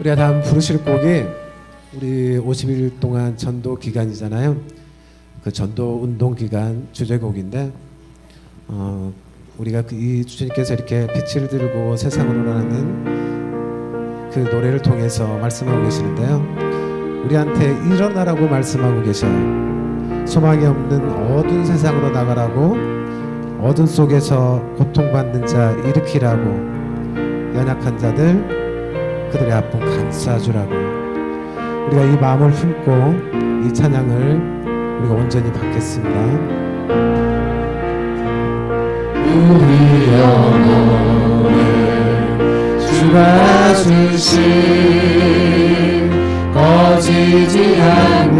우리가 다음 부르실 곡이 우리 50일 동안 전도 기간이잖아요. 그 전도 운동 기간 주제곡인데 우리가 이 주님께서 이렇게 빛을 들고 세상으로 나는 그 노래를 통해서 말씀하고 계시는데요. 우리한테 일어나라고 말씀하고 계셔요. 소망이 없는 어두운 세상으로 나가라고, 어둠 속에서 고통받는 자 일으키라고, 연약한 자들 그들의 아픔 감싸주라고. 우리가 이 마음을 품고 이 찬양을 우리가 온전히 받겠습니다. 우리 영혼에 주가 주신 꺼지지 않는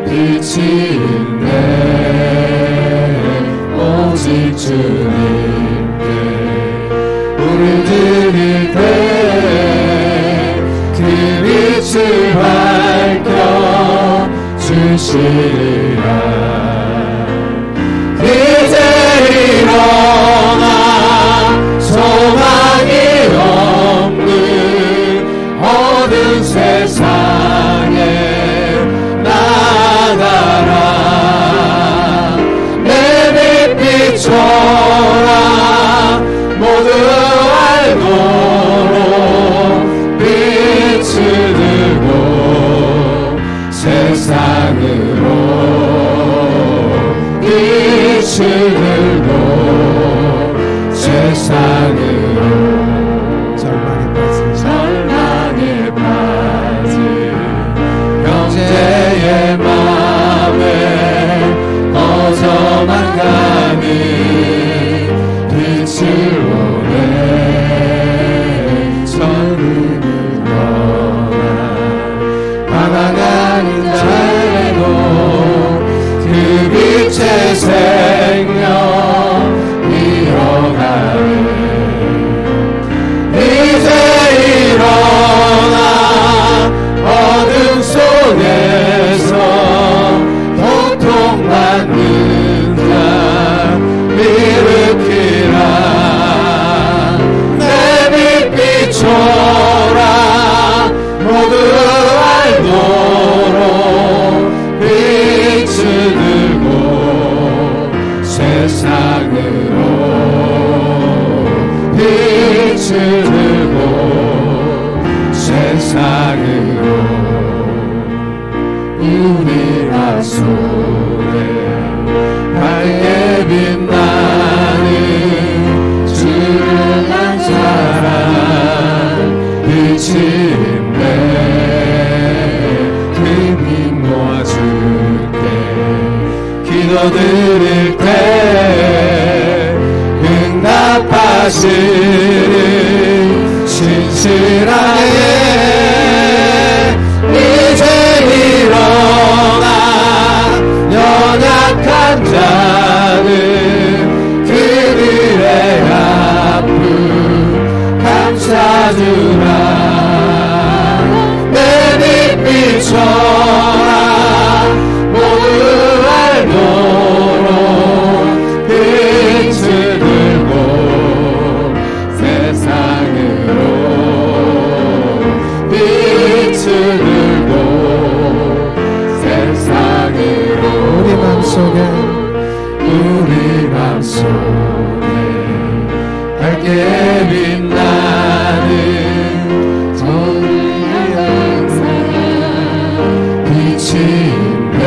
빛이 있네. 오직 주님께 우리 드릴 때 그 빛을 밝혀 주시리라. 이제 일어나 소망이 없는 어두운 세상에 나가라. 내 빛 비춰라. 모두 알도록 빛을 들고 세상으로 빛을 들고 세상으로 절망에 빠진 형제의 맘에 꺼져만 가는 빛을 보내. 전임을 떠나 방황하는 자에도 그 빛의 생명 이어가네. 이제 일어나 어둠 속에서 고통받는 자 일으키라. 내 빛 비춰라. 모두 알도록 빛을 들고 세상으로 빛을 들고 세상으로 우리 맘 속에 밝게 빛나는 주를 난 사랑 빛이 있네. 그 빛 모아줄게. 기도드릴 때 응답하시는 신실하게 이제 일어나 연약한 자는 그들의 아픔 감싸주라. 내 빛 비춰라. 모두 알도록 빛을 들고 세상으로 빛을 들고 세상으로 우리 맘속에 밝게 빛나는 전능한 사랑 빛이 있네.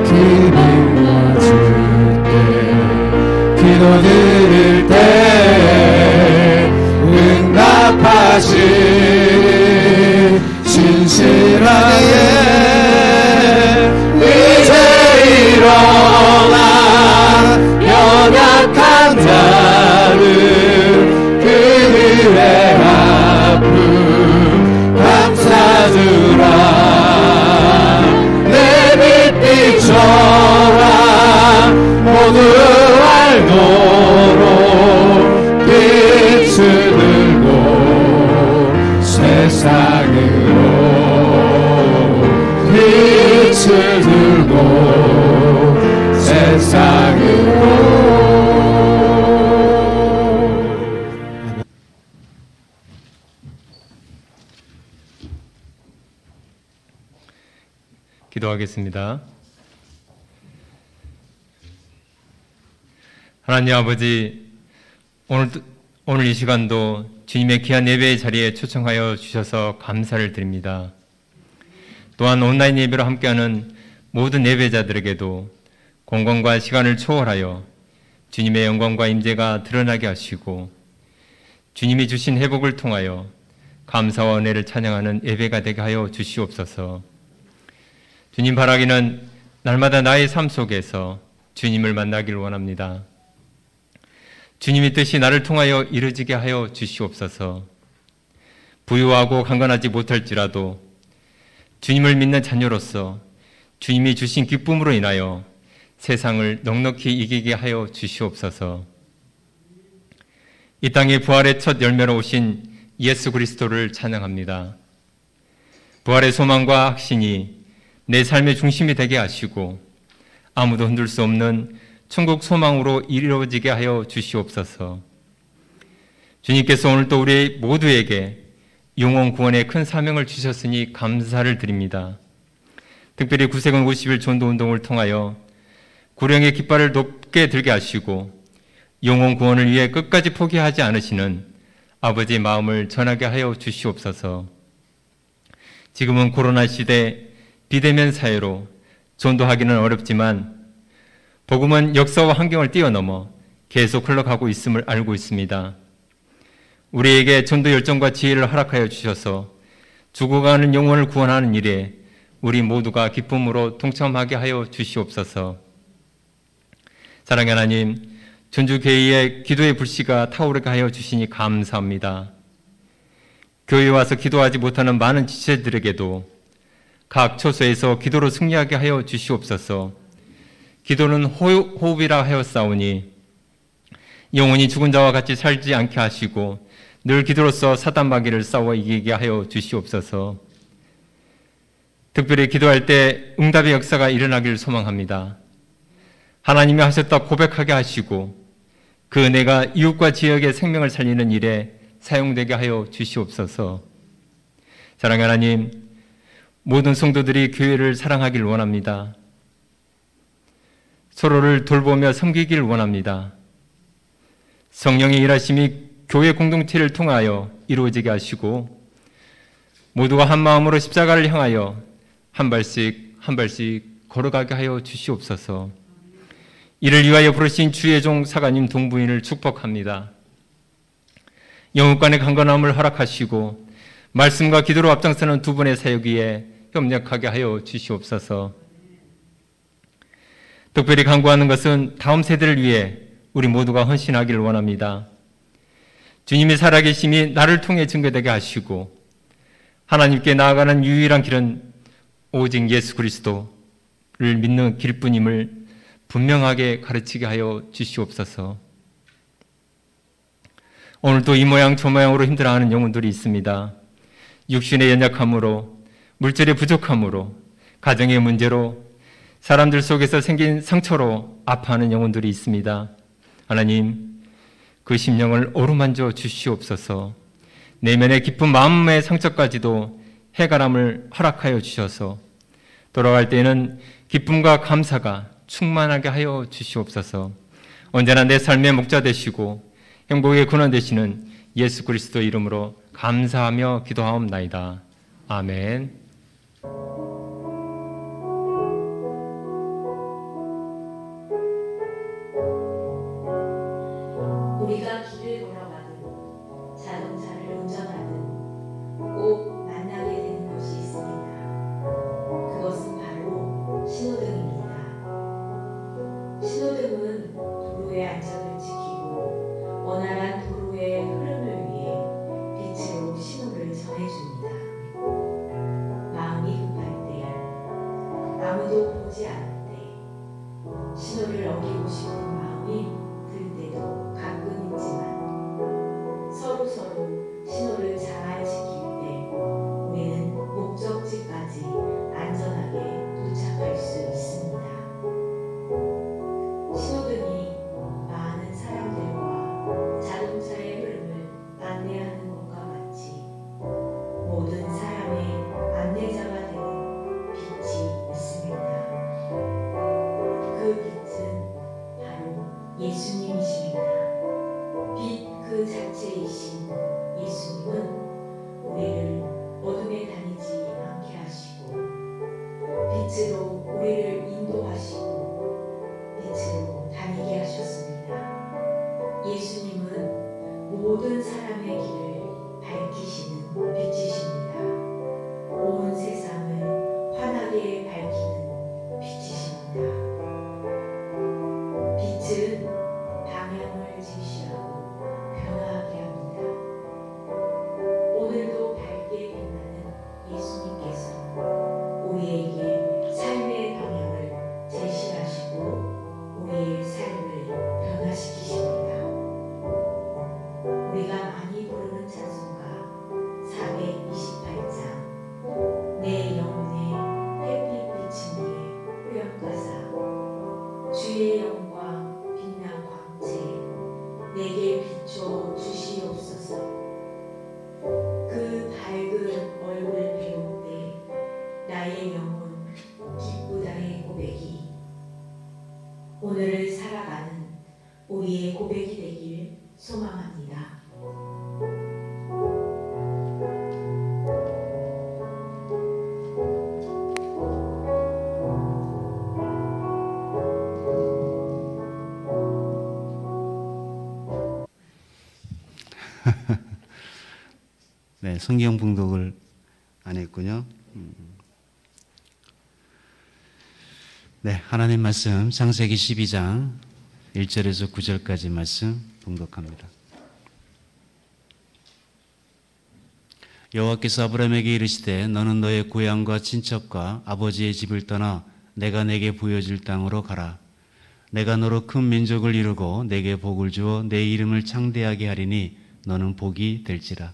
그 빛 모아줄게. 기도드릴 때 응답하시는 신실하게 이제 일어나 연약한 자는 그들의 아픔 감싸주라. 내 빛 비춰라. 모두 알도록 빛을 들고 세상으로 빛을 들고 세상으로 기도하겠습니다. 하나님 아버지, 오늘 이 시간도 주님의 귀한 예배의 자리에 초청하여 주셔서 감사를 드립니다. 또한 온라인 예배로 함께하는 모든 예배자들에게도 공간과 시간을 초월하여 주님의 영광과 임재가 드러나게 하시고 주님이 주신 회복을 통하여 감사와 은혜를 찬양하는 예배가 되게 하여 주시옵소서. 주님 바라기는 날마다 나의 삶 속에서 주님을 만나기를 원합니다. 주님의 뜻이 나를 통하여 이루어지게 하여 주시옵소서. 부유하고 강건하지 못할지라도 주님을 믿는 자녀로서 주님이 주신 기쁨으로 인하여 세상을 넉넉히 이기게 하여 주시옵소서. 이 땅의 부활의 첫 열매로 오신 예수 그리스도를 찬양합니다. 부활의 소망과 확신이 내 삶의 중심이 되게 하시고 아무도 흔들 수 없는 천국 소망으로 이루어지게 하여 주시옵소서. 주님께서 오늘 또 우리 모두에게 영혼 구원의 큰 사명을 주셨으니 감사를 드립니다. 특별히 구세군 50일 전도운동을 통하여 구령의 깃발을 높게 들게 하시고 영혼 구원을 위해 끝까지 포기하지 않으시는 아버지의 마음을 전하게 하여 주시옵소서. 지금은 코로나 시대 비대면 사회로 전도하기는 어렵지만 복음은 역사와 환경을 뛰어넘어 계속 흘러가고 있음을 알고 있습니다. 우리에게 전도 열정과 지혜를 허락하여 주셔서 죽어가는 영혼을 구원하는 일에 우리 모두가 기쁨으로 동참하게 하여 주시옵소서. 사랑의 하나님, 전주교회의 기도의 불씨가 타오르게 하여 주시니 감사합니다. 교회에 와서 기도하지 못하는 많은 지체들에게도 각 처소에서 기도로 승리하게 하여 주시옵소서. 기도는 호흡이라 하였사오니 영원히 죽은 자와 같이 살지 않게 하시고 늘 기도로서 사단 마귀를 싸워 이기게 하여 주시옵소서. 특별히 기도할 때 응답의 역사가 일어나길 소망합니다. 하나님이 하셨다 고백하게 하시고 그 은혜가 이웃과 지역의 생명을 살리는 일에 사용되게 하여 주시옵소서. 사랑하는 하나님, 모든 성도들이 교회를 사랑하길 원합니다. 서로를 돌보며 섬기길 원합니다. 성령의 일하심이 교회 공동체를 통하여 이루어지게 하시고 모두가 한 마음으로 십자가를 향하여 한 발씩 걸어가게 하여 주시옵소서. 이를 위하여 부르신 주의 종 사가님 동부인을 축복합니다. 영육간의 강건함을 허락하시고 말씀과 기도로 앞장서는 두 분의 사역 위에 협력하게 하여 주시옵소서. 특별히 간구하는 것은 다음 세대를 위해 우리 모두가 헌신하기를 원합니다. 주님이 살아계심이 나를 통해 증거되게 하시고 하나님께 나아가는 유일한 길은 오직 예수 그리스도를 믿는 길뿐임을 분명하게 가르치게 하여 주시옵소서. 오늘도 이 모양 저 모양으로 힘들어하는 영혼들이 있습니다. 육신의 연약함으로, 물질의 부족함으로, 가정의 문제로, 사람들 속에서 생긴 상처로 아파하는 영혼들이 있습니다. 하나님, 그 심령을 어루만져 주시옵소서. 내면의 깊은 마음의 상처까지도 해결함을 허락하여 주셔서 돌아갈 때에는 기쁨과 감사가 충만하게 하여 주시옵소서. 언제나 내 삶의 목자 되시고 행복의 근원 되시는 예수 그리스도 이름으로 감사하며 기도하옵나이다. 아멘. 우리가 길을 걸어가든 자동차를 운전하든 꼭 만나게 되는 것이 있습니다. 그것은 바로 신호등입니다. 신호등은 도로의 안전을 지키고 원활한 도로의 흐름을 위해 빛으로 신호를 전해줍니다. 마음이 급할 때, 아무도 보지 않을 때, 신호를 어기고 싶은 마음이 들 때도 가끔 있지만 서로 신호를 잘 지킬 때 우리는 목적지까지 안전하게 도착할 수 있습니다. 신호등이 많은 사람들과 자동차의 흐름을 안내하는 것과 같이 모든 사람의 안내자가 되는 빛이 있습니다. 예수님이십니다. 빛 그 자체이신 예수님은 우리를 어둠에 다니지 않게 하시고 빛으로 우리를 인도하시고 빛으로 다니게 하셨습니다. 예수님은 모든 사람의 길을 밝히시는 빛이십니다. 온 세상을 환하게 밝히는 빛이십니다. 빛은 방향을 제시하고 변화하게 합니다. 오늘도 밝게 빛나는 예수님께서 우리에게 삶의 방향을 제시하시고 우리의 삶을 변화시키십니다. 우리가 많이 부르는 찬송가 428장 내 영혼에 햇빛 비치니 후렴가사 주의 영광 빛난 광채 내게 비춰 주시옵소서. 그 밝은 얼굴 배울 때 나의 영혼 기쁘다의 고백이 오늘을 살아가는 우리의 고백이 되길 소망합니다. 네, 성경 봉독을 안 했군요. 네, 하나님 말씀 창세기 12장 1절에서 9절까지 말씀 봉독합니다. 여호와께서 아브라함에게 이르시되 너는 너의 고향과 친척과 아버지의 집을 떠나 내가 내게 보여줄 땅으로 가라. 내가 너로 큰 민족을 이루고 내게 복을 주어 내 이름을 창대하게 하리니 너는 복이 될지라.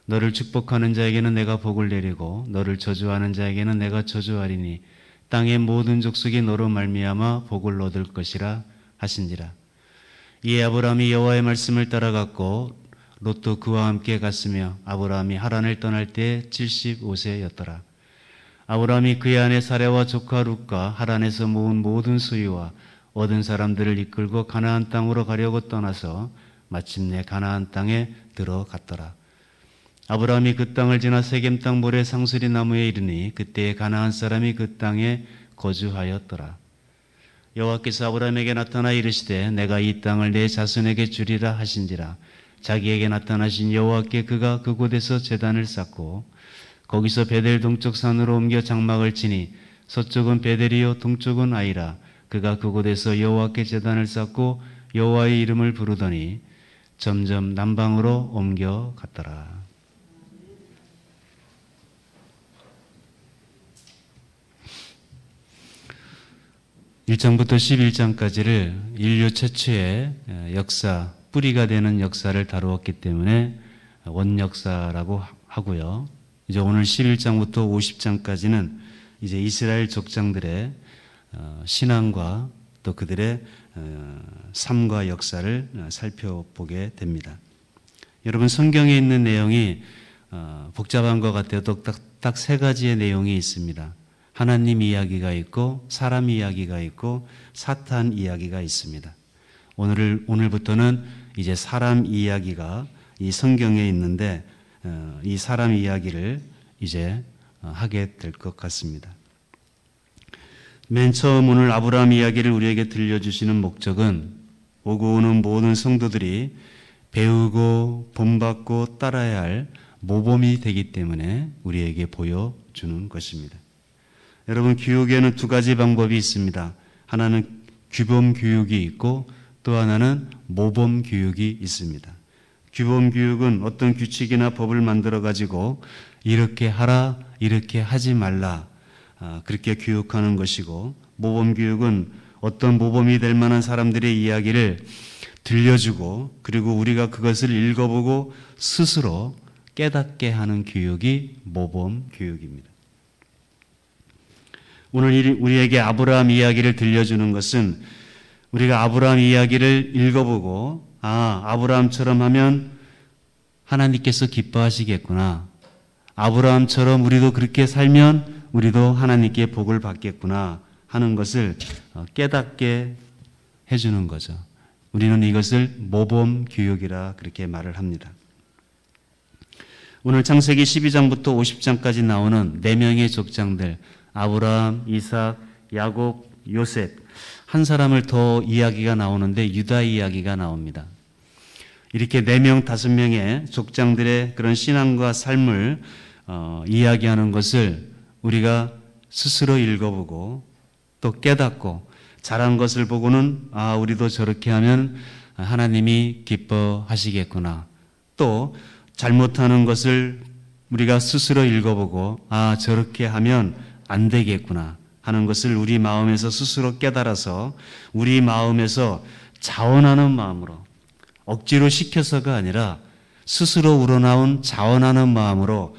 너를 축복하는 자에게는 내가 복을 내리고 너를 저주하는 자에게는 내가 저주하리니 땅의 모든 족속이 너로 말미암아 복을 얻을 것이라 하신지라. 이에 아브라함이 여호와의 말씀을 따라갔고 롯도 그와 함께 갔으며 아브라함이 하란을 떠날 때 75세였더라. 아브라함이 그의 아내 사레와 조카 룻과 하란에서 모은 모든 소유와 얻은 사람들을 이끌고 가나안 땅으로 가려고 떠나서 마침내 가나안 땅에 들어갔더라. 아브라함이 그 땅을 지나 세겜 땅 모래 상수리 나무에 이르니 그때에 가나안 사람이 그 땅에 거주하였더라. 여호와께서 아브라함에게 나타나 이르시되 내가 이 땅을 내 자손에게 주리라 하신지라. 자기에게 나타나신 여호와께 그가 그곳에서 제단을 쌓고 거기서 베델 동쪽 산으로 옮겨 장막을 치니 서쪽은 베델이요 동쪽은 아이라. 그가 그곳에서 여호와께 제단을 쌓고 여호와의 이름을 부르더니 점점 남방으로 옮겨 갔더라. 1장부터 11장까지를 인류 최초의 역사, 뿌리가 되는 역사를 다루었기 때문에 원역사라고 하고요. 이제 오늘 11장부터 50장까지는 이제 이스라엘 족장들의 신앙과 또 그들의 삶과 역사를 살펴보게 됩니다. 여러분, 성경에 있는 내용이 복잡한 것 같아요. 딱 세 가지의 내용이 있습니다. 하나님 이야기가 있고 사람 이야기가 있고 사탄 이야기가 있습니다. 오늘부터는 이제 사람 이야기가 이 성경에 있는데 이 사람 이야기를 이제 하게 될 것 같습니다. 맨 처음 오늘 아브라함 이야기를 우리에게 들려주시는 목적은 오고 오는 모든 성도들이 배우고 본받고 따라야 할 모범이 되기 때문에 우리에게 보여주는 것입니다. 여러분, 교육에는 두 가지 방법이 있습니다. 하나는 규범 교육이 있고 또 하나는 모범 교육이 있습니다. 규범 교육은 어떤 규칙이나 법을 만들어 가지고 이렇게 하라, 이렇게 하지 말라, 그렇게 교육하는 것이고, 모범 교육은 어떤 모범이 될 만한 사람들의 이야기를 들려주고 그리고 우리가 그것을 읽어보고 스스로 깨닫게 하는 교육이 모범 교육입니다. 오늘 우리에게 아브라함 이야기를 들려주는 것은 우리가 아브라함 이야기를 읽어보고 아브라함처럼 하면 하나님께서 기뻐하시겠구나. 아브라함처럼 우리도 그렇게 살면 우리도 하나님께 복을 받겠구나 하는 것을 깨닫게 해주는 거죠. 우리는 이것을 모범 교육이라 그렇게 말을 합니다. 오늘 창세기 12장부터 50장까지 나오는 4명의 족장들, 아브라함, 이삭, 야곱, 요셉, 한 사람을 더 이야기가 나오는데 유다 이야기가 나옵니다. 이렇게 4명, 5명의 족장들의 그런 신앙과 삶을 이야기하는 것을 우리가 스스로 읽어보고 또 깨닫고 잘한 것을 보고는 우리도 저렇게 하면 하나님이 기뻐하시겠구나. 또 잘못하는 것을 우리가 스스로 읽어보고 저렇게 하면 안 되겠구나 하는 것을 우리 마음에서 스스로 깨달아서 우리 마음에서 자원하는 마음으로 억지로 시켜서가 아니라 스스로 우러나온 자원하는 마음으로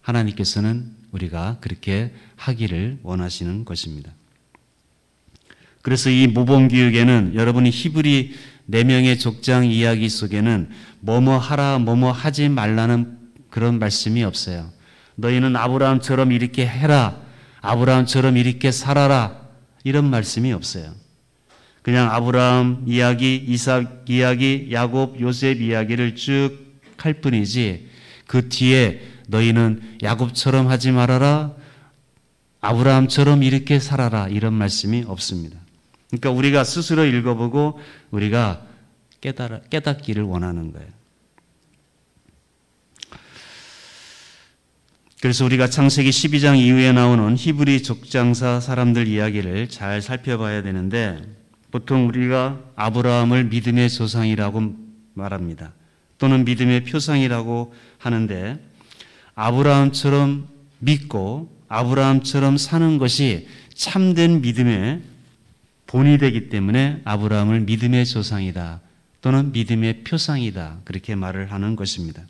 하나님께서는 우리가 그렇게 하기를 원하시는 것입니다. 그래서 이 모범교육에는 여러분이 히브리 4명의 족장 이야기 속에는 뭐뭐 하라 뭐뭐 하지 말라는 그런 말씀이 없어요. 너희는 아브라함처럼 이렇게 해라, 아브라함처럼 이렇게 살아라, 이런 말씀이 없어요. 그냥 아브라함 이야기, 이삭 이야기, 야곱, 요셉 이야기를 쭉 할 뿐이지 그 뒤에 너희는 야곱처럼 하지 말아라, 아브라함처럼 이렇게 살아라, 이런 말씀이 없습니다. 그러니까 우리가 스스로 읽어보고 우리가 깨닫기를 원하는 거예요. 그래서 우리가 창세기 12장 이후에 나오는 히브리 족장사 사람들 이야기를 잘 살펴봐야 되는데 보통 우리가 아브라함을 믿음의 조상이라고 말합니다. 또는 믿음의 표상이라고 하는데 아브라함처럼 믿고 아브라함처럼 사는 것이 참된 믿음의 본이 되기 때문에 아브라함을 믿음의 조상이다 또는 믿음의 표상이다 그렇게 말을 하는 것입니다.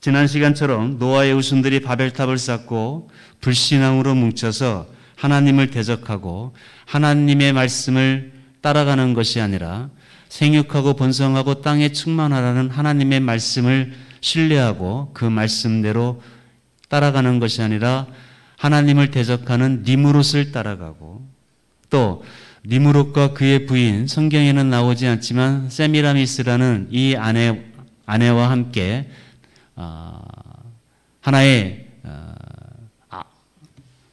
지난 시간처럼 노아의 후손들이 바벨탑을 쌓고 불신앙으로 뭉쳐서 하나님을 대적하고 하나님의 말씀을 따라가는 것이 아니라 생육하고 번성하고 땅에 충만하라는 하나님의 말씀을 신뢰하고 그 말씀대로 따라가는 것이 아니라 하나님을 대적하는 니므롯을 따라가고 또 니므롯과 그의 부인, 성경에는 나오지 않지만 세미라미스라는 이 아내와 함께 하나의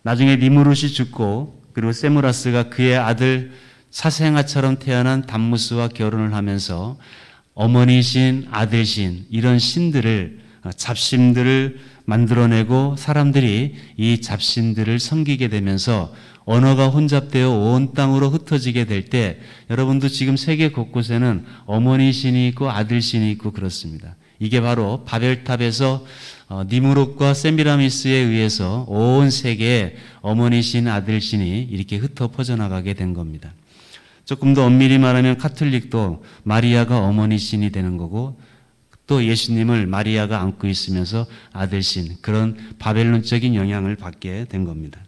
나중에 니므롯이 죽고 그리고 세무라스가 그의 아들 사생아처럼 태어난 담무스와 결혼을 하면서 어머니신, 아들신 이런 신들을 잡신들을 만들어내고 사람들이 이 잡신들을 섬기게 되면서 언어가 혼잡되어 온 땅으로 흩어지게 될 때 여러분도 지금 세계 곳곳에는 어머니신이 있고 아들신이 있고 그렇습니다. 이게 바로 바벨탑에서 니므롯과 세미라미스에 의해서 온 세계에 어머니신, 아들신이 이렇게 흩어 퍼져나가게 된 겁니다. 조금 더 엄밀히 말하면 카톨릭도 마리아가 어머니신이 되는 거고 또 예수님을 마리아가 안고 있으면서 아들신, 그런 바벨론적인 영향을 받게 된 겁니다.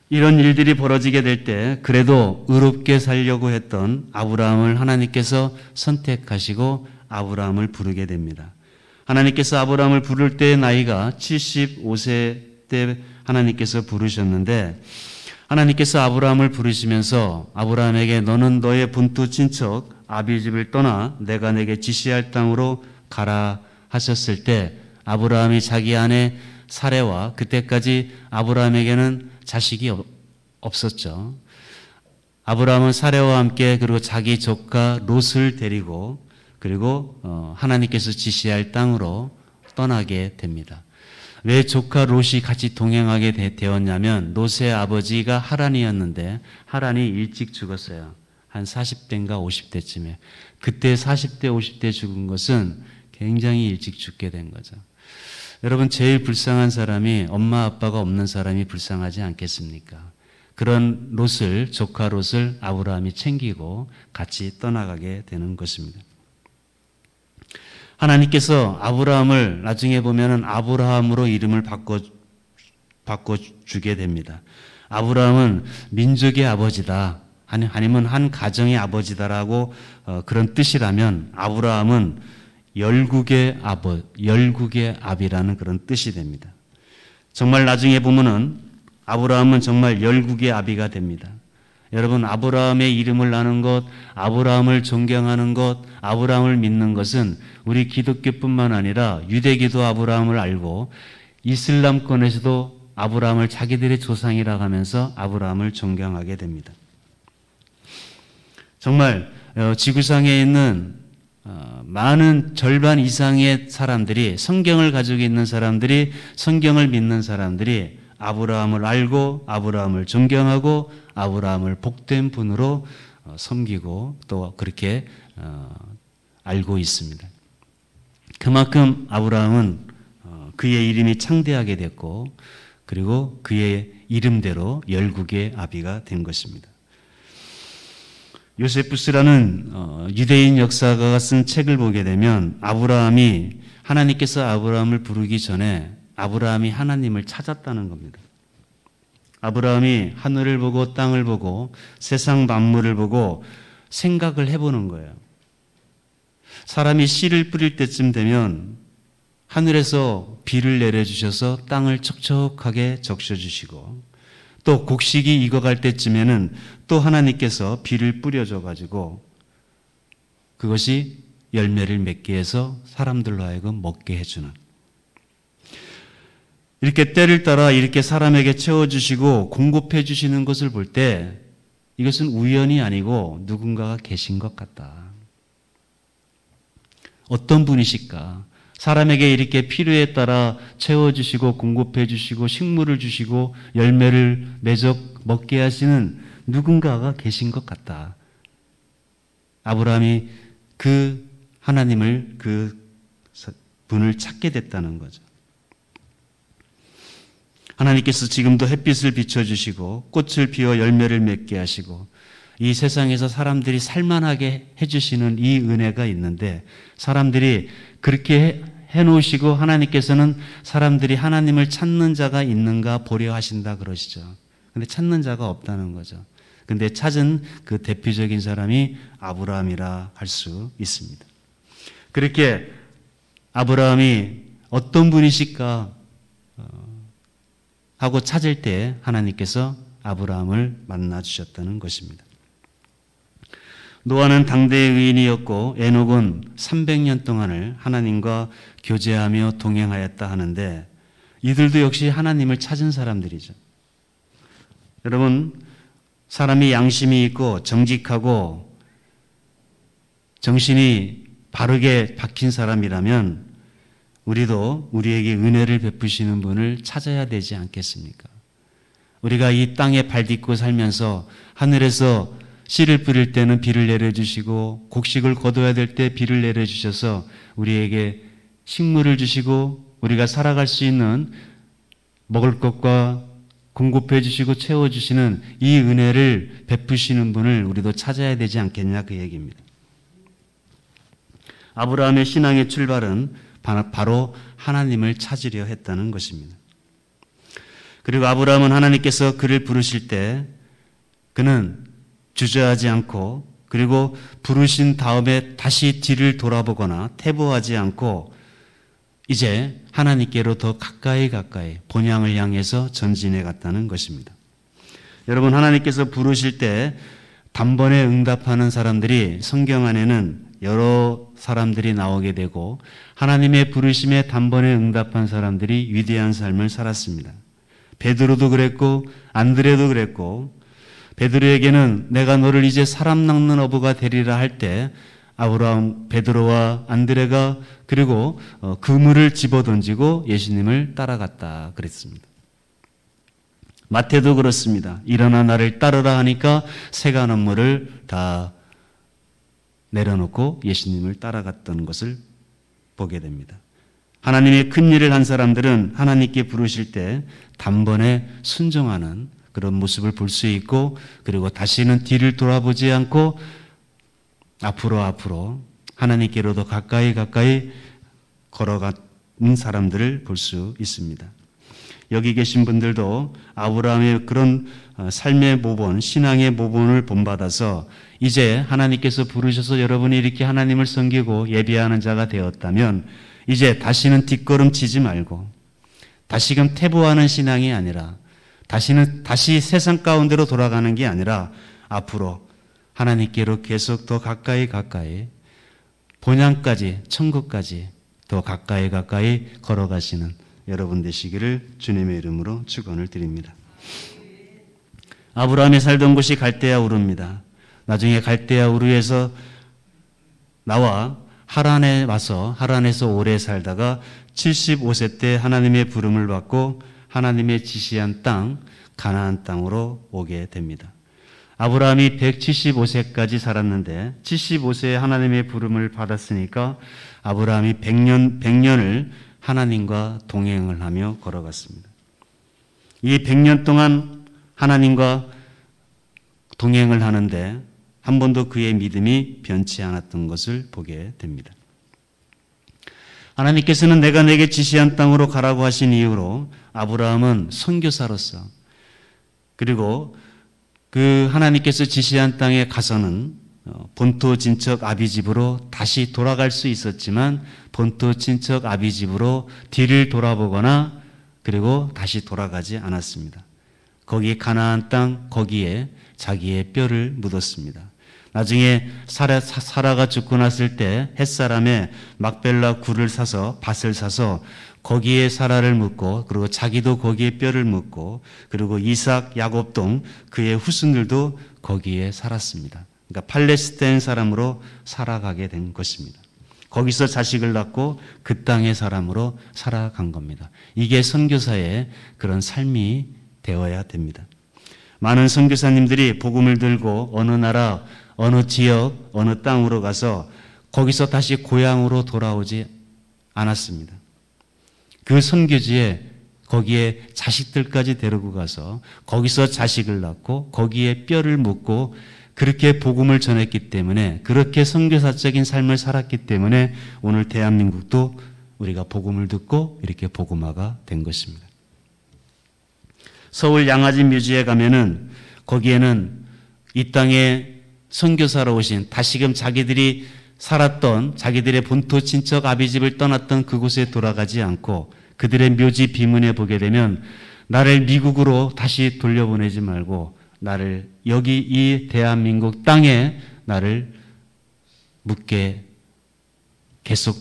이런 일들이 벌어지게 될 때 그래도 의롭게 살려고 했던 아브라함을 하나님께서 선택하시고 아브라함을 부르게 됩니다. 하나님께서 아브라함을 부를 때의 나이가 75세 때 하나님께서 부르셨는데 하나님께서 아브라함을 부르시면서 아브라함에게 너는 너의 본토 친척 아비집을 떠나 내가 내게 지시할 땅으로 가라 하셨을 때 아브라함이 자기 아내 사레와 그때까지 아브라함에게는 자식이 없었죠. 아브라함은 사레와 함께 그리고 자기 조카 롯을 데리고 그리고 하나님께서 지시할 땅으로 떠나게 됩니다. 왜 조카 롯이 같이 동행하게 되었냐면 롯의 아버지가 하란이었는데 하란이 일찍 죽었어요. 한 40대인가 50대쯤에. 그때 40대 50대 죽은 것은 굉장히 일찍 죽게 된 거죠. 여러분 제일 불쌍한 사람이 엄마 아빠가 없는 사람이 불쌍하지 않겠습니까? 그런 롯을 조카 롯을 아브라함이 챙기고 같이 떠나가게 되는 것입니다. 하나님께서 아브라함을 나중에 보면은 아브라함으로 이름을 바꿔주게 됩니다. 아브라함은 민족의 아버지다. 아니면 한 가정의 아버지다라고 그런 뜻이라면 아브라함은 열국의 아비라는 그런 뜻이 됩니다. 정말 나중에 보면은 아브라함은 정말 열국의 아비가 됩니다. 여러분, 아브라함의 이름을 아는 것, 아브라함을 존경하는 것, 아브라함을 믿는 것은 우리 기독교뿐만 아니라 유대교도 아브라함을 알고 이슬람권에서도 아브라함을 자기들의 조상이라고 하면서 아브라함을 존경하게 됩니다. 정말 지구상에 있는 많은 절반 이상의 사람들이, 성경을 가지고 있는 사람들이, 성경을 믿는 사람들이 아브라함을 알고 아브라함을 존경하고 아브라함을 복된 분으로 섬기고 또 그렇게 알고 있습니다. 그만큼 아브라함은 그의 이름이 창대하게 됐고 그리고 그의 이름대로 열국의 아비가 된 것입니다. 요세푸스라는 유대인 역사가가 쓴 책을 보게 되면 아브라함이, 하나님께서 아브라함을 부르기 전에 아브라함이 하나님을 찾았다는 겁니다. 아브라함이 하늘을 보고 땅을 보고 세상 만물을 보고 생각을 해보는 거예요. 사람이 씨를 뿌릴 때쯤 되면 하늘에서 비를 내려주셔서 땅을 촉촉하게 적셔주시고, 또 곡식이 익어갈 때쯤에는 또 하나님께서 비를 뿌려줘가지고 그것이 열매를 맺게 해서 사람들로 하여금 먹게 해주는, 이렇게 때를 따라 이렇게 사람에게 채워주시고 공급해 주시는 것을 볼 때 이것은 우연이 아니고 누군가가 계신 것 같다. 어떤 분이실까? 사람에게 이렇게 필요에 따라 채워주시고 공급해 주시고 식물을 주시고 열매를 맺어 먹게 하시는 누군가가 계신 것 같다. 아브라함이 그 하나님을, 그 분을 찾게 됐다는 거죠. 하나님께서 지금도 햇빛을 비춰주시고 꽃을 피워 열매를 맺게 하시고 이 세상에서 사람들이 살만하게 해주시는 이 은혜가 있는데, 사람들이 그렇게 해놓으시고 하나님께서는 사람들이 하나님을 찾는 자가 있는가 보려 하신다 그러시죠. 근데 찾는 자가 없다는 거죠. 근데 찾은 그 대표적인 사람이 아브라함이라 할 수 있습니다. 그렇게 아브라함이 어떤 분이실까 하고 찾을 때 하나님께서 아브라함을 만나 주셨다는 것입니다. 노아는 당대의 의인이었고 에녹은 300년 동안을 하나님과 교제하며 동행하였다 하는데, 이들도 역시 하나님을 찾은 사람들이죠. 여러분, 사람이 양심이 있고 정직하고 정신이 바르게 박힌 사람이라면 우리도 우리에게 은혜를 베푸시는 분을 찾아야 되지 않겠습니까? 우리가 이 땅에 발 딛고 살면서 하늘에서 씨를 뿌릴 때는 비를 내려주시고 곡식을 거둬야 될 때 비를 내려주셔서 우리에게 식물을 주시고 우리가 살아갈 수 있는 먹을 것과 공급해 주시고 채워주시는 이 은혜를 베푸시는 분을 우리도 찾아야 되지 않겠냐, 그 얘기입니다. 아브라함의 신앙의 출발은 바로 하나님을 찾으려 했다는 것입니다. 그리고 아브라함은 하나님께서 그를 부르실 때 그는 주저하지 않고, 그리고 부르신 다음에 다시 뒤를 돌아보거나 퇴보하지 않고 이제 하나님께로 더 가까이 본향을 향해서 전진해 갔다는 것입니다. 여러분, 하나님께서 부르실 때 단번에 응답하는 사람들이 성경 안에는 여러 사람들이 나오게 되고, 하나님의 부르심에 단번에 응답한 사람들이 위대한 삶을 살았습니다. 베드로도 그랬고 안드레도 그랬고, 베드로에게는 내가 너를 이제 사람 낚는 어부가 되리라 할 때 아브라함, 베드로와 안드레가 그리고 그물을 집어던지고 예수님을 따라갔다 그랬습니다. 마태도 그렇습니다. 일어나 나를 따르라 하니까 새가 눈물을 다 내려놓고 예수님을 따라갔던 것을 보게 됩니다. 하나님의 큰 일을 한 사람들은 하나님께 부르실 때 단번에 순종하는 그런 모습을 볼 수 있고, 그리고 다시는 뒤를 돌아보지 않고 앞으로 하나님께로 더 가까이 걸어가는 사람들을 볼 수 있습니다. 여기 계신 분들도 아브라함의 그런 삶의 모본, 신앙의 모본을 본받아서 이제 하나님께서 부르셔서 여러분이 이렇게 하나님을 섬기고 예배하는 자가 되었다면 이제 다시는 뒷걸음치지 말고 다시금 퇴보하는 신앙이 아니라 다시 세상 가운데로 돌아가는 게 아니라 앞으로 하나님께로 계속 더 가까이 본향까지, 천국까지 더 가까이 걸어가시는 여러분 되시기를 주님의 이름으로 축원을 드립니다. 아브라함이 살던 곳이 갈대아 우르입니다. 나중에 갈대아 우르에서 나와 하란에 와서 하란에서 오래 살다가 75세 때 하나님의 부름을 받고 하나님의 지시한 땅 가나안 땅으로 오게 됩니다. 아브라함이 175세까지 살았는데 75세에 하나님의 부름을 받았으니까 아브라함이 100년을 하나님과 동행을 하며 걸어갔습니다. 이 100년 동안 하나님과 동행을 하는데 한 번도 그의 믿음이 변치 않았던 것을 보게 됩니다. 하나님께서는 내가 내게 지시한 땅으로 가라고 하신 이유로 아브라함은 선교사로서 그리고 그 하나님께서 지시한 땅에 가서는 본토 친척 아비 집으로 다시 돌아갈 수 있었지만 본토 친척 아비 집으로 뒤를 돌아보거나 그리고 다시 돌아가지 않았습니다. 거기 가나안 땅 거기에 자기의 뼈를 묻었습니다. 나중에 사라가 죽고 났을 때 햇사람의 막벨라 굴을 사서 밭을 사서 거기에 사라를 묻고 그리고 자기도 거기에 뼈를 묻고 그리고 이삭, 야곱 등 그의 후손들도 거기에 살았습니다. 그러니까 팔레스타인 사람으로 살아가게 된 것입니다. 거기서 자식을 낳고 그 땅의 사람으로 살아간 겁니다. 이게 선교사의 그런 삶이 되어야 됩니다. 많은 선교사님들이 복음을 들고 어느 나라, 어느 지역, 어느 땅으로 가서 거기서 다시 고향으로 돌아오지 않았습니다. 그 선교지에 거기에 자식들까지 데리고 가서 거기서 자식을 낳고 거기에 뼈를 묻고 그렇게 복음을 전했기 때문에 그렇게 선교사적인 삶을 살았기 때문에 오늘 대한민국도 우리가 복음을 듣고 이렇게 복음화가 된 것입니다. 서울 양아지 묘지에 가면은 거기에는 이 땅에 선교사로 오신 다시금 자기들이 살았던 자기들의 본토 친척 아비집을 떠났던 그곳에 돌아가지 않고 그들의 묘지 비문에 보게 되면 나를 미국으로 다시 돌려보내지 말고 나를 여기 이 대한민국 땅에 나를 계속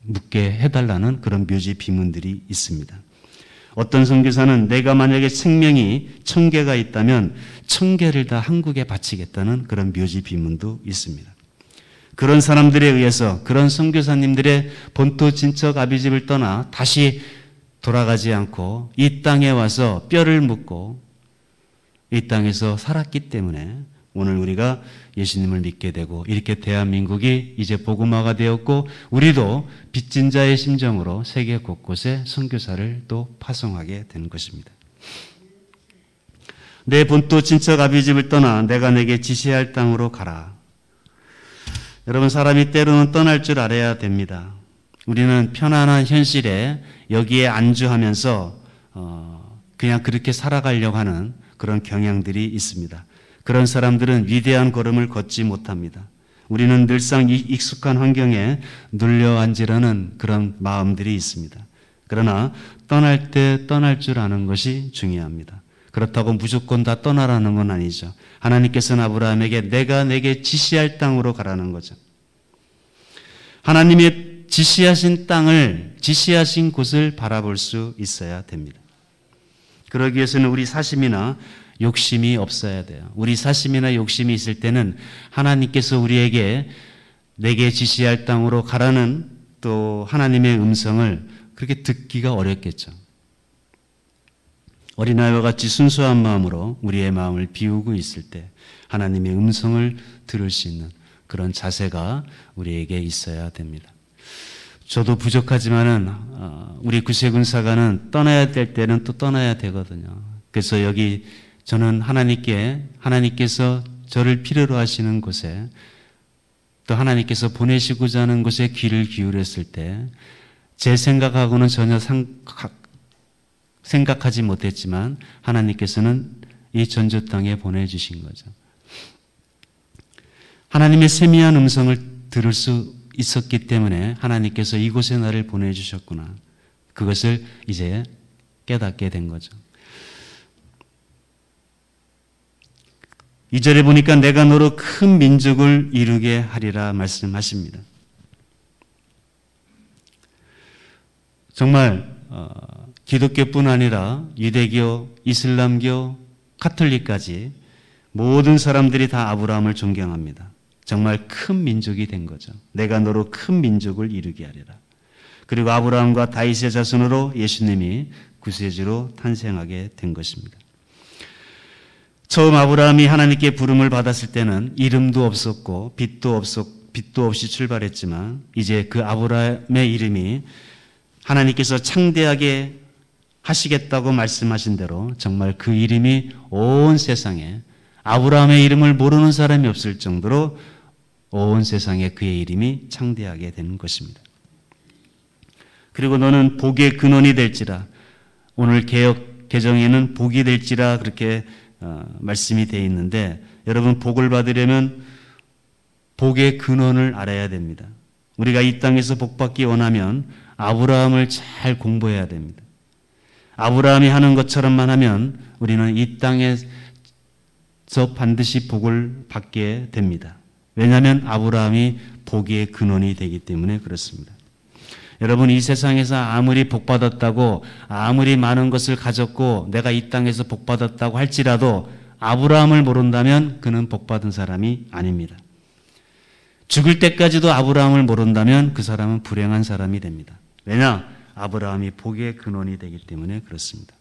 묻게 해달라는 그런 묘지 비문들이 있습니다. 어떤 선교사는 내가 만약에 생명이 1000개가 있다면 1000개를 다 한국에 바치겠다는 그런 묘지 비문도 있습니다. 그런 사람들에 의해서 그런 선교사님들의 본토 친척 아비집을 떠나 다시 돌아가지 않고 이 땅에 와서 뼈를 묻고 이 땅에서 살았기 때문에 오늘 우리가 예수님을 믿게 되고 이렇게 대한민국이 이제 복음화가 되었고 우리도 빚진 자의 심정으로 세계 곳곳에 선교사를 또 파송하게 된 것입니다. 내 본토 친척 아비집을 떠나 내가 내게 지시할 땅으로 가라. 여러분, 사람이 때로는 떠날 줄 알아야 됩니다. 우리는 편안한 현실에 여기에 안주하면서 그냥 그렇게 살아가려고 하는 그런 경향들이 있습니다. 그런 사람들은 위대한 걸음을 걷지 못합니다. 우리는 늘상 익숙한 환경에 눌려 앉으려는 그런 마음들이 있습니다. 그러나 떠날 때 떠날 줄 아는 것이 중요합니다. 그렇다고 무조건 다 떠나라는 건 아니죠. 하나님께서는 아브라함에게 내가 내게 지시할 땅으로 가라는 거죠. 하나님의 지시하신 땅을, 지시하신 곳을 바라볼 수 있어야 됩니다. 그러기 위해서는 우리 사심이나 욕심이 없어야 돼요. 우리 사심이나 욕심이 있을 때는 하나님께서 우리에게 내게 지시할 땅으로 가라는 또 하나님의 음성을 그렇게 듣기가 어렵겠죠. 어린아이와 같이 순수한 마음으로 우리의 마음을 비우고 있을 때 하나님의 음성을 들을 수 있는 그런 자세가 우리에게 있어야 됩니다. 저도 부족하지만은 우리 구세군사관은 떠나야 될 때는 또 떠나야 되거든요. 그래서 여기 저는 하나님께서 저를 필요로 하시는 곳에 또 하나님께서 보내시고자 하는 곳에 귀를 기울였을 때 제 생각하고는 전혀 생각하지 못했지만 하나님께서는 이 전주 땅에 보내주신 거죠. 하나님의 세미한 음성을 들을 수 있었기 때문에 하나님께서 이곳에 나를 보내주셨구나. 그것을 이제 깨닫게 된 거죠. 2절에 보니까 내가 너로 큰 민족을 이루게 하리라 말씀하십니다. 정말 기독교뿐 아니라 유대교, 이슬람교, 카톨릭까지 모든 사람들이 다 아브라함을 존경합니다. 정말 큰 민족이 된 거죠. 내가 너로 큰 민족을 이루게 하리라. 그리고 아브라함과 다윗의 자손으로 예수님이 구세주로 탄생하게 된 것입니다. 처음 아브라함이 하나님께 부름을 받았을 때는 이름도 없었고 빛도 없이 출발했지만 이제 그 아브라함의 이름이 하나님께서 창대하게 하시겠다고 말씀하신 대로 정말 그 이름이 온 세상에 아브라함의 이름을 모르는 사람이 없을 정도로 온 세상에 그의 이름이 창대하게 되는 것입니다. 그리고 너는 복의 근원이 될지라, 오늘 개역 개정에는 복이 될지라 그렇게 말씀이 되어 있는데, 여러분 복을 받으려면 복의 근원을 알아야 됩니다. 우리가 이 땅에서 복받기 원하면 아브라함을 잘 공부해야 됩니다. 아브라함이 하는 것처럼만 하면 우리는 이 땅에서 반드시 복을 받게 됩니다. 왜냐하면 아브라함이 복의 근원이 되기 때문에 그렇습니다. 여러분, 이 세상에서 아무리 복받았다고, 아무리 많은 것을 가졌고 내가 이 땅에서 복받았다고 할지라도 아브라함을 모른다면 그는 복받은 사람이 아닙니다. 죽을 때까지도 아브라함을 모른다면 그 사람은 불행한 사람이 됩니다. 왜냐? 아브라함이 복의 근원이 되기 때문에 그렇습니다.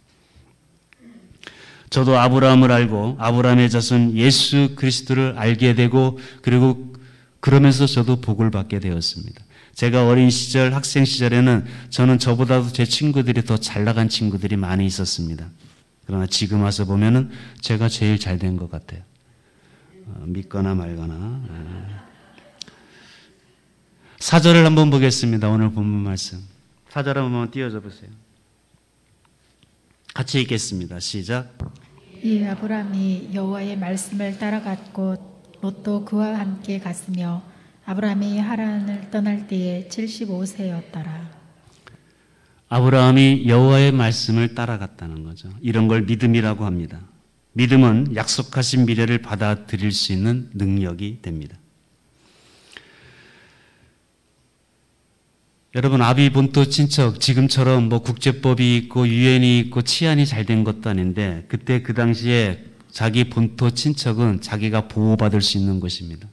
저도 아브라함을 알고 아브라함의 자손 예수 그리스도를 알게 되고, 그리고 그러면서 저도 복을 받게 되었습니다. 제가 어린 시절, 학생 시절에는 저는 저보다도 제 친구들이 더 잘 나간 친구들이 많이 있었습니다. 그러나 지금 와서 보면은 제가 제일 잘 된 것 같아요. 믿거나 말거나. 4절을 한번 보겠습니다. 오늘 본문 말씀. 4절 한번 띄워줘 보세요. 같이 읽겠습니다. 시작. 이 아브라함이 여호와의 말씀을 따라갔고 롯도 그와 함께 갔으며 아브라함이 하란을 떠날 때에 75세였더라. 아브라함이 여호와의 말씀을 따라갔다는 거죠. 이런 걸 믿음이라고 합니다. 믿음은 약속하신 미래를 받아들일 수 있는 능력이 됩니다. 여러분, 아비 본토 친척, 지금처럼 뭐 국제법이 있고 유엔이 있고 치안이 잘 된 것도 아닌데, 그때 그 당시에 자기 본토 친척은 자기가 보호받을 수 있는 것입니다.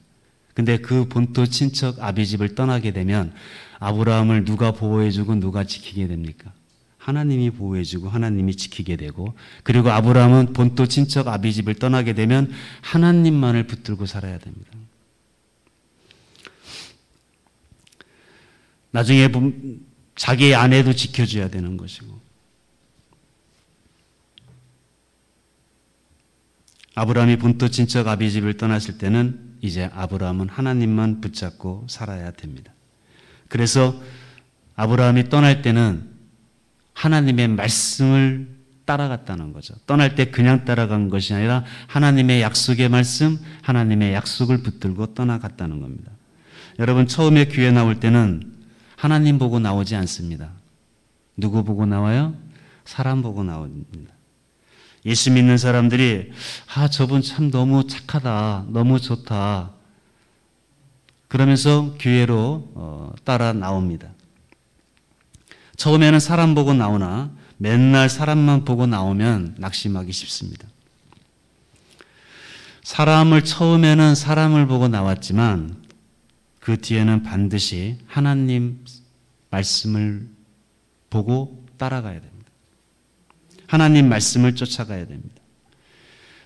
근데 그 본토 친척 아비 집을 떠나게 되면 아브라함을 누가 보호해주고 누가 지키게 됩니까? 하나님이 보호해주고 하나님이 지키게 되고, 그리고 아브라함은 본토 친척 아비 집을 떠나게 되면 하나님만을 붙들고 살아야 됩니다. 나중에 자기의 아내도 지켜줘야 되는 것이고, 아브라함이 본토 친척 아비 집을 떠났을 때는 이제 아브라함은 하나님만 붙잡고 살아야 됩니다. 그래서 아브라함이 떠날 때는 하나님의 말씀을 따라갔다는 거죠. 떠날 때 그냥 따라간 것이 아니라 하나님의 약속의 말씀, 하나님의 약속을 붙들고 떠나갔다는 겁니다. 여러분, 처음에 교회 나올 때는 하나님 보고 나오지 않습니다. 누구 보고 나와요? 사람 보고 나옵니다. 예수 믿는 사람들이 저분 참 너무 착하다, 너무 좋다, 그러면서 교회로 따라 나옵니다. 처음에는 사람 보고 나오나 맨날 사람만 보고 나오면 낙심하기 쉽습니다. 처음에는 사람을 보고 나왔지만 그 뒤에는 반드시 하나님 말씀을 보고 따라가야 됩니다. 하나님 말씀을 쫓아가야 됩니다.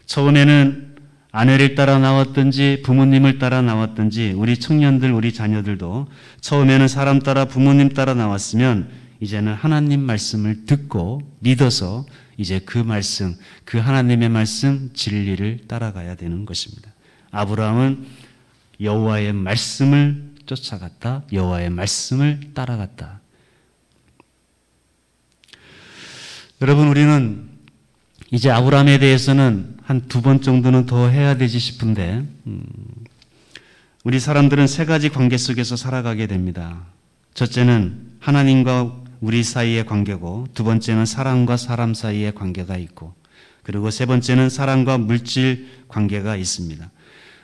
처음에는 아내를 따라 나왔든지 부모님을 따라 나왔든지, 우리 청년들, 우리 자녀들도 처음에는 사람 따라 부모님 따라 나왔으면 이제는 하나님 말씀을 듣고 믿어서 이제 그 말씀, 그 하나님의 말씀, 진리를 따라가야 되는 것입니다. 아브라함은 여호와의 말씀을 쫓아갔다, 여호와의 말씀을 따라갔다. 여러분, 우리는 이제 아브라함에 대해서는 한 2번 정도는 더 해야 되지 싶은데, 우리 사람들은 3가지 관계 속에서 살아가게 됩니다. 첫째는 하나님과 우리 사이의 관계고, 2번째는 사람과 사람 사이의 관계가 있고, 그리고 3번째는 사람과 물질, 관계가 있습니다.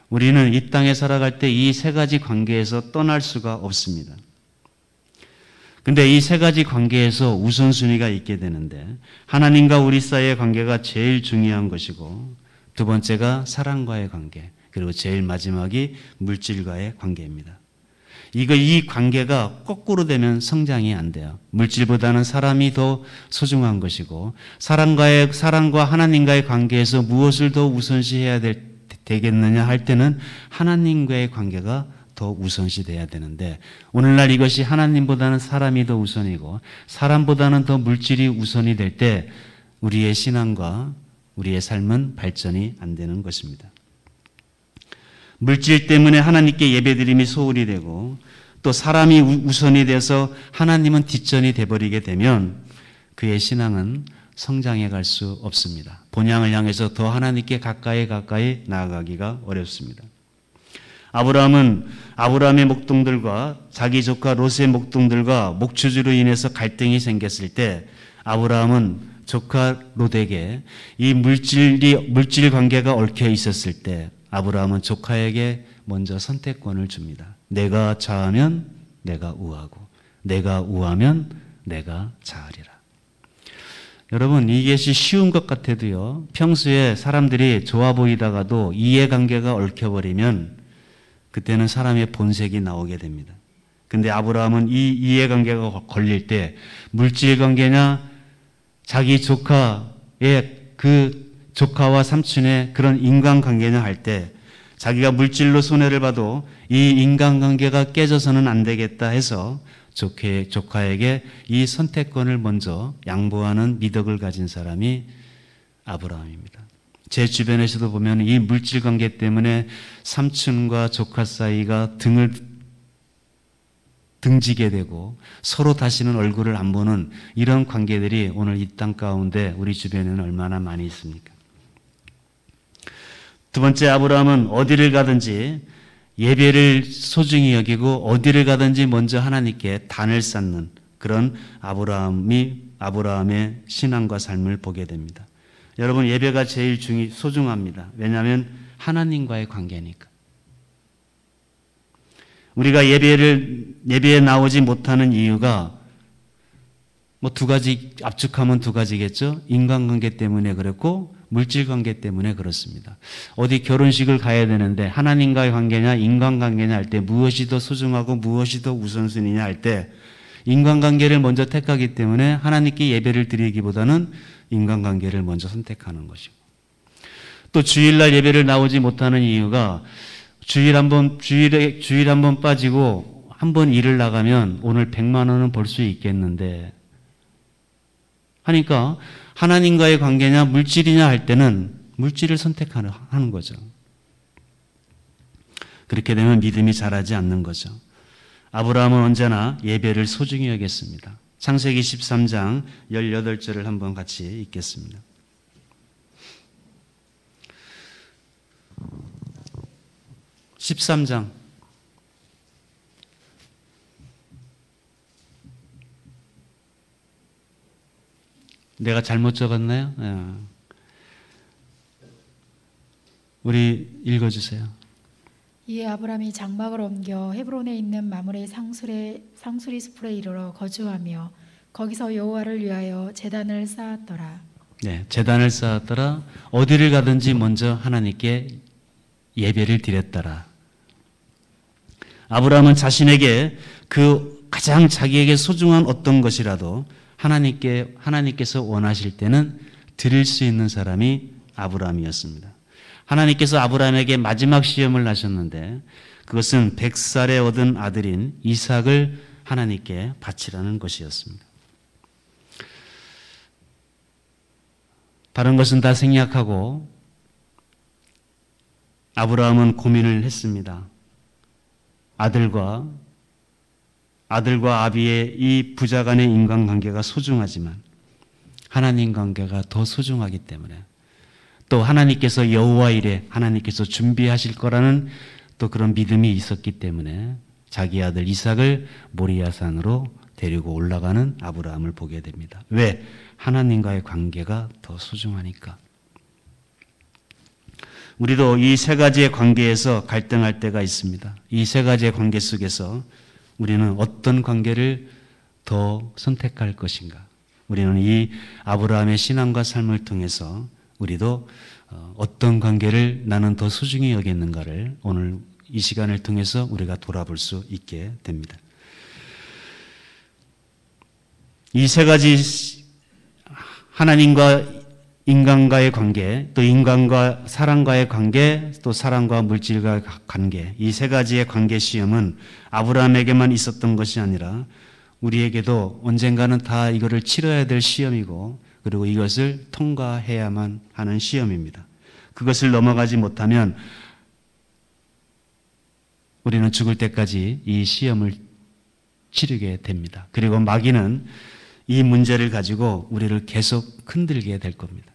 우리는 이 땅에 살아갈 때 이 세 가지 관계에서 떠날 수가 없습니다. 근데 이 세 가지 관계에서 우선순위가 있게 되는데 하나님과 우리 사이의 관계가 제일 중요한 것이고 두 번째가 사랑과의 관계, 그리고 제일 마지막이 물질과의 관계입니다. 이 관계가 거꾸로 되면 성장이 안 돼요. 물질보다는 사람이 더 소중한 것이고 사랑과 하나님과의 관계에서 무엇을 더 우선시해야 되겠느냐 할 때는 하나님과의 관계가 더 우선시돼야 되는데 오늘날 이것이 하나님보다는 사람이 더 우선이고 사람보다는 더 물질이 우선이 될 때 우리의 신앙과 우리의 삶은 발전이 안 되는 것입니다. 물질 때문에 하나님께 예배드림이 소홀히 되고 또 사람이 우선이 돼서 하나님은 뒷전이 돼버리게 되면 그의 신앙은 성장해 갈 수 없습니다. 본향을 향해서 더 하나님께 가까이 나아가기가 어렵습니다. 아브라함의 목동들과 자기 조카 롯의 목동들과 목초지로 인해서 갈등이 생겼을 때 아브라함은 조카 롯에게 이 물질 관계가 얽혀 있었을 때 아브라함은 조카에게 먼저 선택권을 줍니다. 내가 좌하면 내가 우하고 내가 우하면 내가 좌하리라. 여러분, 이것이 쉬운 것 같아도요, 평소에 사람들이 좋아 보이다가도 이해관계가 얽혀버리면 그때는 사람의 본색이 나오게 됩니다. 근데 아브라함은 이 이해관계가 걸릴 때 물질관계냐 자기 조카의 그 조카와 삼촌의 그런 인간관계냐 할 때 자기가 물질로 손해를 봐도 이 인간관계가 깨져서는 안 되겠다 해서 조카에게 이 선택권을 먼저 양보하는 미덕을 가진 사람이 아브라함입니다. 제 주변에서도 보면 이 물질관계 때문에 삼촌과 조카 사이가 등지게 되고 서로 다시는 얼굴을 안 보는 이런 관계들이 오늘 이 땅 가운데 우리 주변에는 얼마나 많이 있습니까? 두 번째, 아브라함은 어디를 가든지 예배를 소중히 여기고 어디를 가든지 먼저 하나님께 단을 쌓는 그런 아브라함의 신앙과 삶을 보게 됩니다. 여러분, 예배가 제일 소중합니다. 왜냐하면 하나님과의 관계니까. 우리가 예배에 나오지 못하는 이유가 두 가지, 압축하면 두 가지겠죠. 인간관계 때문에 그렇고 물질관계 때문에 그렇습니다. 어디 결혼식을 가야 되는데 하나님과의 관계냐 인간관계냐 할 때 무엇이 더 소중하고 무엇이 더 우선순위냐 할 때 인간관계를 먼저 택하기 때문에 하나님께 예배를 드리기보다는 인간관계를 먼저 선택하는 것이고, 또 주일날 예배를 나오지 못하는 이유가 주일 한 번 빠지고 한 번 일을 나가면 오늘 100만 원은 벌 수 있겠는데 하니까 하나님과의 관계냐 물질이냐 할 때는 물질을 선택하는 거죠. 그렇게 되면 믿음이 자라지 않는 거죠. 아브라함은 언제나 예배를 소중히 여겼습니다. 창세기 13장 18절을 한번 같이 읽겠습니다. (13장) 내가 잘못 적었나요? 우리 읽어주세요. 이에 아브람이 장막을 옮겨 헤브론에 있는 마므레 상수리 숲에 이르러 거주하며 거기서 여호와를 위하여 제단을 쌓았더라. 네, 제단을 쌓았더라. 어디를 가든지 먼저 하나님께 예배를 드렸더라. 아브라함은 자신에게 그 가장 자기에게 소중한 어떤 것이라도 하나님께서 원하실 때는 드릴 수 있는 사람이 아브라함이었습니다. 하나님께서 아브라함에게 마지막 시험을 하셨는데 그것은 100살에 얻은 아들인 이삭을 하나님께 바치라는 것이었습니다. 다른 것은 다 생략하고 아브라함은 고민을 했습니다. 아들과 아비의 이 부자 간의 인간관계가 소중하지만 하나님 관계가 더 소중하기 때문에 또 하나님께서 여호와 이레 하나님께서 준비하실 거라는 또 그런 믿음이 있었기 때문에 자기 아들 이삭을 모리아산으로 데리고 올라가는 아브라함을 보게 됩니다. 왜? 하나님과의 관계가 더 소중하니까. 우리도 이 세 가지의 관계에서 갈등할 때가 있습니다. 이 세 가지의 관계 속에서 우리는 어떤 관계를 더 선택할 것인가? 우리는 이 아브라함의 신앙과 삶을 통해서 우리도 어떤 관계를 나는 더 소중히 여겼는가를 오늘 이 시간을 통해서 우리가 돌아볼 수 있게 됩니다. 이 세 가지 하나님과 인간과의 관계, 또 인간과 사람과의 관계, 또 사람과 물질과의 관계, 이 세 가지의 관계 시험은 아브라함에게만 있었던 것이 아니라 우리에게도 언젠가는 다 이거를 치러야 될 시험이고, 그리고 이것을 통과해야만 하는 시험입니다. 그것을 넘어가지 못하면 우리는 죽을 때까지 이 시험을 치르게 됩니다. 그리고 마귀는 이 문제를 가지고 우리를 계속 흔들게 될 겁니다.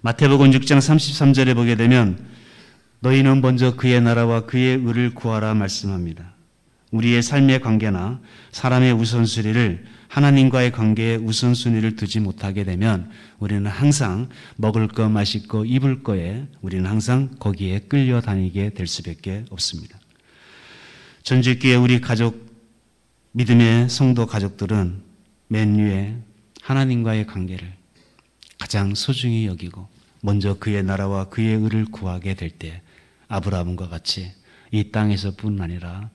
마태복음 6장 33절에 보게 되면 너희는 먼저 그의 나라와 그의 의를 구하라 말씀합니다. 우리의 삶의 관계나 사람의 우선순위를 하나님과의 관계에 우선순위를 두지 못하게 되면 우리는 항상 먹을 거, 마실 거, 입을 거에 우리는 항상 거기에 끌려다니게 될 수밖에 없습니다. 전주교회 우리 가족, 믿음의 성도 가족들은 맨 위에 하나님과의 관계를 가장 소중히 여기고 먼저 그의 나라와 그의 의를 구하게 될 때 아브라함과 같이 이 땅에서뿐 아니라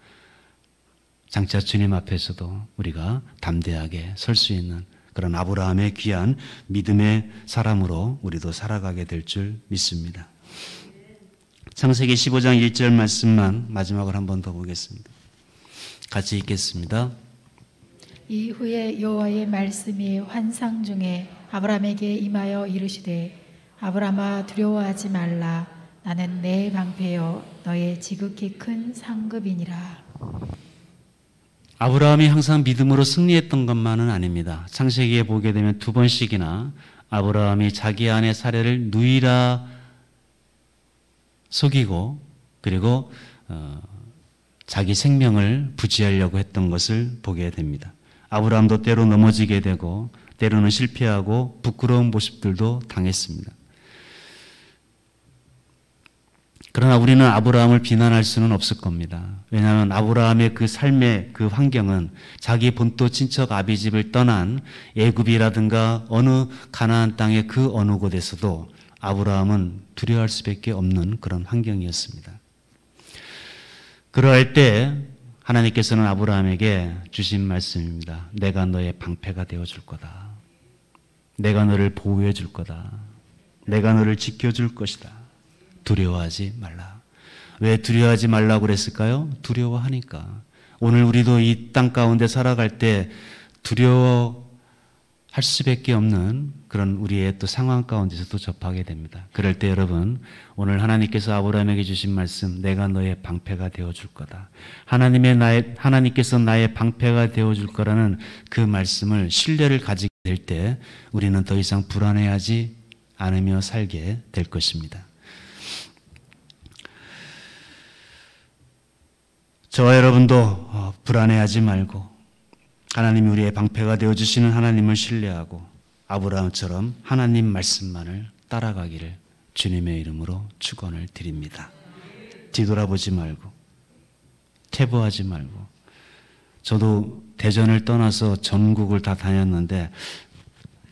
장차 주님 앞에서도 우리가 담대하게 설 수 있는 그런 아브라함의 귀한 믿음의 사람으로 우리도 살아가게 될 줄 믿습니다. 창세기 15장 1절 말씀만 마지막으로 한 번 더 보겠습니다. 같이 읽겠습니다. 이후에 여호와의 말씀이 환상 중에 아브라함에게 임하여 이르시되 아브라함아 두려워하지 말라. 나는 내 방패여 너의 지극히 큰 상급이니라. 아브라함이 항상 믿음으로 승리했던 것만은 아닙니다. 창세기에 보게 되면 2번씩이나 아브라함이 자기 아내 사례를 누이라 속이고 그리고 자기 생명을 부지하려고 했던 것을 보게 됩니다. 아브라함도 때로 넘어지게 되고 때로는 실패하고 부끄러운 모습들도 당했습니다. 그러나 우리는 아브라함을 비난할 수는 없을 겁니다. 왜냐하면 아브라함의 그 삶의 그 환경은 자기 본토 친척 아비집을 떠난 애굽이라든가 어느 가나안 땅의 그 어느 곳에서도 아브라함은 두려워할 수밖에 없는 그런 환경이었습니다. 그러할 때 하나님께서는 아브라함에게 주신 말씀입니다. 내가 너의 방패가 되어줄 거다. 내가 너를 보호해 줄 거다. 내가 너를 지켜줄 것이다. 두려워하지 말라. 왜 두려워하지 말라고 그랬을까요? 두려워하니까. 오늘 우리도 이 땅 가운데 살아갈 때 두려워할 수밖에 없는 그런 우리의 또 상황 가운데서도 접하게 됩니다. 그럴 때 여러분, 오늘 하나님께서 아브라함에게 주신 말씀, 내가 너의 방패가 되어줄 거다. 하나님께서 나의 방패가 되어줄 거라는 그 말씀을 신뢰를 가지게 될 때 우리는 더 이상 불안해하지 않으며 살게 될 것입니다. 저와 여러분도 불안해하지 말고 하나님이 우리의 방패가 되어주시는 하나님을 신뢰하고 아브라함처럼 하나님 말씀만을 따라가기를 주님의 이름으로 축원을 드립니다. 뒤돌아보지 말고 퇴보하지 말고. 저도 대전을 떠나서 전국을 다 다녔는데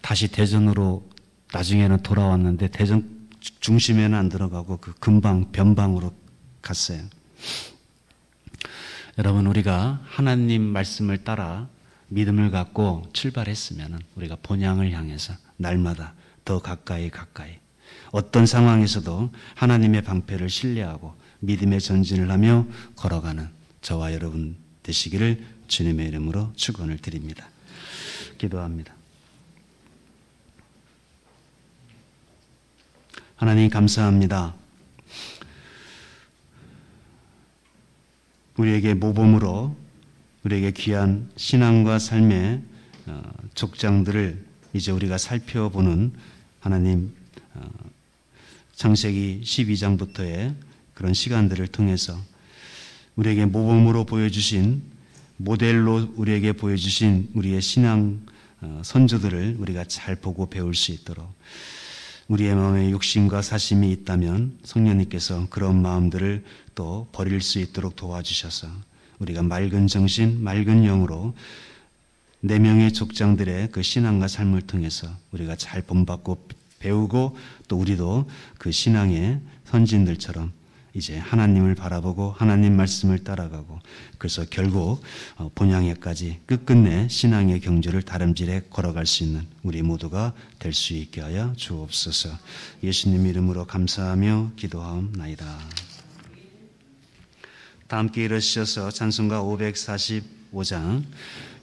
다시 대전으로 나중에는 돌아왔는데 대전 중심에는 안 들어가고 그 근방 변방으로 갔어요. 여러분, 우리가 하나님 말씀을 따라 믿음을 갖고 출발했으면 우리가 본향을 향해서 날마다 더 가까이 어떤 상황에서도 하나님의 방패를 신뢰하고 믿음의 전진을 하며 걸어가는 저와 여러분 되시기를 주님의 이름으로 축원을 드립니다. 기도합니다. 하나님 감사합니다. 우리에게 모범으로 우리에게 귀한 신앙과 삶의 족장들을 이제 우리가 살펴보는 하나님 창세기 12장부터의 그런 시간들을 통해서 우리에게 모범으로 보여주신 모델로 우리에게 보여주신 우리의 신앙 선조들을 우리가 잘 보고 배울 수 있도록 우리의 마음에 욕심과 사심이 있다면 성령님께서 그런 마음들을 또 버릴 수 있도록 도와주셔서 우리가 맑은 정신, 맑은 영으로 4명의 족장들의 그 신앙과 삶을 통해서 우리가 잘 본받고 배우고 또 우리도 그 신앙의 선진들처럼 이제 하나님을 바라보고 하나님 말씀을 따라가고 그래서 결국 본향에까지 끝끝내 신앙의 경주를 다름질에 걸어갈 수 있는 우리 모두가 될 수 있게 하여 주옵소서. 예수님 이름으로 감사하며 기도하옵나이다. 다 함께 일어서셔서 찬송가 545장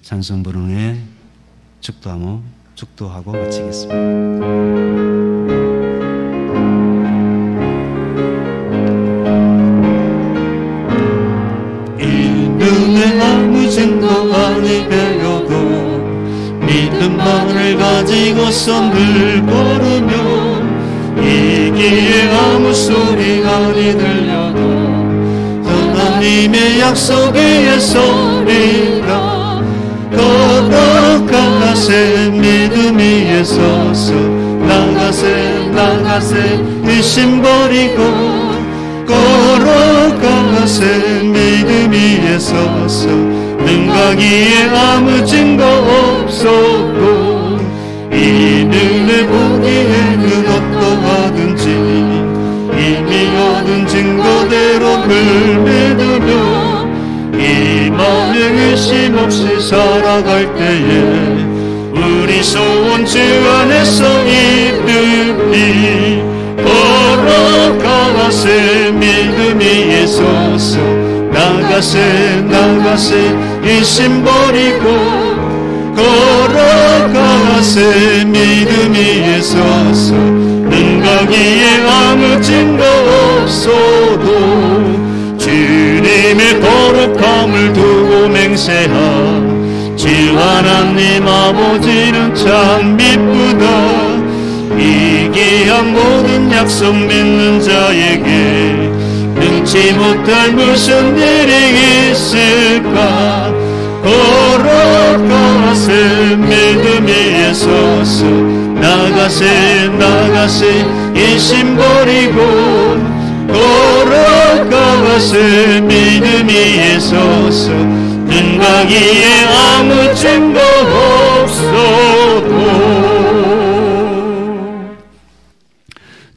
찬송 부르는 축도하고 마치겠습니다. 아무 증거 아니 배워도 믿음만을 가지고서 늘 걸으며 이기에 아무 소리 아니 들려도 하나님의 약속의 소리가 걸어가세 믿음 위에 서서 나가세 의심 버리고 걸어가세 믿음 위에 서서 능가기에 아무 증거 없어도 이 눈에 보기에는 어떠하든지 이미 얻은 증거대로 글 믿으며 이 마음에 의심 없이 살아갈 때에 우리 소원 주 안에서 이득이 걸어가세 믿음 위에 서서 나가세 의심 버리고 걸어가세 믿음 위에 서서 능가기에 아무 증거 없어도 주님의 거룩함을 두고 맹세하 주 하나님 아버지는 참 미쁘다 이 귀한 모든 약속 믿는 자에게 능치 못할 무슨 일이 있을까 걸어가세 믿음 위에 서서 나가세 의심 버리고 걸어가세 믿음 위에 서서 능가기에 아무 증거 없어도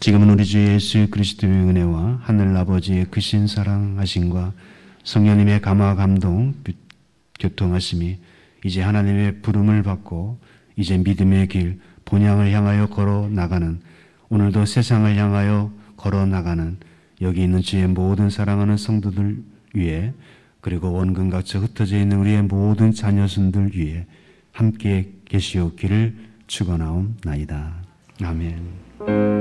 지금은 우리 주 예수 그리스도의 은혜와 하늘 아버지의 크신 사랑하심과 성령님의 감화 감동 교통하심이 이제 하나님의 부름을 받고 이제 믿음의 길 본향을 향하여 걸어 나가는 오늘도 세상을 향하여 걸어 나가는 여기 있는 주의 모든 사랑하는 성도들 위에 그리고 원근 각처 흩어져 있는 우리의 모든 자녀순들 위에 함께 계시옵기를 축원하옵나이다. 아멘.